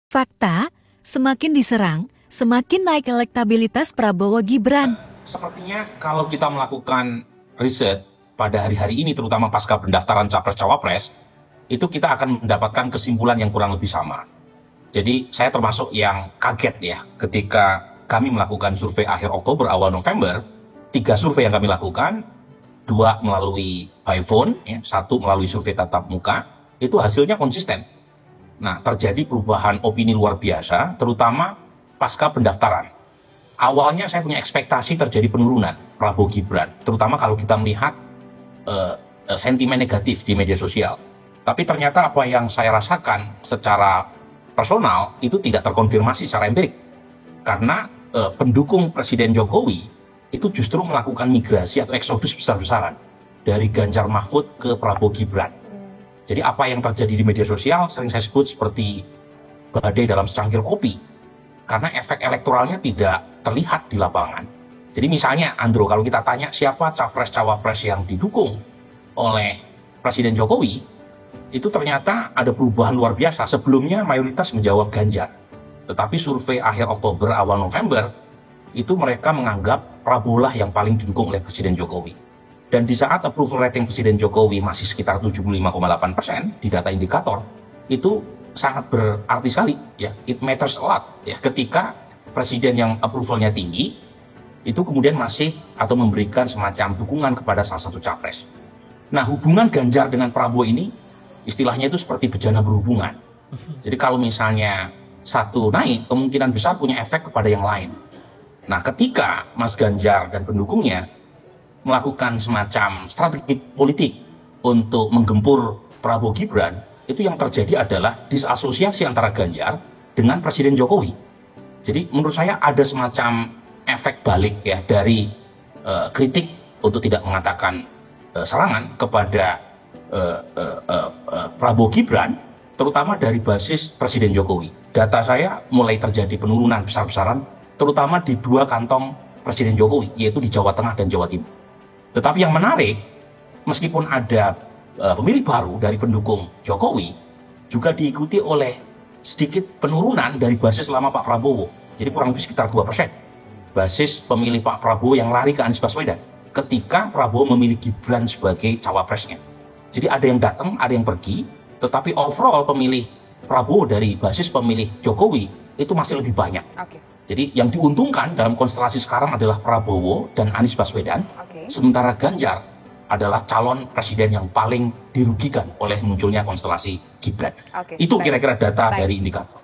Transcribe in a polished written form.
Fakta, semakin diserang, semakin naik elektabilitas Prabowo Gibran. Sepertinya kalau kita melakukan riset pada hari-hari ini, terutama pasca pendaftaran Capres-Cawapres, itu kita akan mendapatkan kesimpulan yang kurang lebih sama. Jadi saya termasuk yang kaget ya ketika kami melakukan survei akhir Oktober, awal November, 3 survei yang kami lakukan, 2 melalui by phone, ya, 1 melalui survei tatap muka, itu hasilnya konsisten. Nah, terjadi perubahan opini luar biasa, terutama pasca pendaftaran. Awalnya saya punya ekspektasi terjadi penurunan Prabowo Gibran, terutama kalau kita melihat sentimen negatif di media sosial. Tapi ternyata apa yang saya rasakan secara personal itu tidak terkonfirmasi secara empirik. Karena pendukung Presiden Jokowi itu justru melakukan migrasi atau eksodus besar-besaran dari Ganjar Mahfud ke Prabowo Gibran. Jadi apa yang terjadi di media sosial sering saya sebut seperti badai dalam secangkir kopi. Karena efek elektoralnya tidak terlihat di lapangan. Jadi misalnya, Andro, kalau kita tanya siapa capres-cawapres yang didukung oleh Presiden Jokowi, itu ternyata ada perubahan luar biasa. Sebelumnya mayoritas menjawab Ganjar. Tetapi survei akhir Oktober, awal November, itu mereka menganggap Prabowo lah yang paling didukung oleh Presiden Jokowi. Dan di saat approval rating Presiden Jokowi masih sekitar 75,8% di data indikator, itu sangat berarti sekali, ya, it matters a lot, ya, ketika presiden yang approvalnya tinggi itu kemudian masih atau memberikan semacam dukungan kepada salah satu capres. Nah, hubungan Ganjar dengan Prabowo ini istilahnya itu seperti bejana berhubungan. Jadi kalau misalnya satu naik, kemungkinan besar punya efek kepada yang lain. Nah, ketika Mas Ganjar dan pendukungnya melakukan semacam strategi politik untuk menggempur Prabowo Gibran, itu yang terjadi adalah disasosiasi antara Ganjar dengan Presiden Jokowi. Jadi menurut saya ada semacam efek balik ya dari kritik untuk tidak mengatakan serangan kepada Prabowo Gibran, terutama dari basis Presiden Jokowi. Data saya mulai terjadi penurunan besar-besaran, terutama di 2 kantong Presiden Jokowi, yaitu di Jawa Tengah dan Jawa Timur. Tetapi yang menarik, meskipun ada pemilih baru dari pendukung Jokowi, juga diikuti oleh sedikit penurunan dari basis lama Pak Prabowo. Jadi kurang lebih sekitar 2%. Basis pemilih Pak Prabowo yang lari ke Anies Baswedan ketika Prabowo memilih Gibran sebagai cawapresnya. Jadi ada yang datang, ada yang pergi, tetapi overall pemilih Prabowo dari basis pemilih Jokowi itu masih lebih banyak. Jadi yang diuntungkan dalam konstelasi sekarang adalah Prabowo dan Anies Baswedan, sementara Ganjar adalah calon presiden yang paling dirugikan oleh munculnya konstelasi Gibran. Itu kira-kira data dari indikator.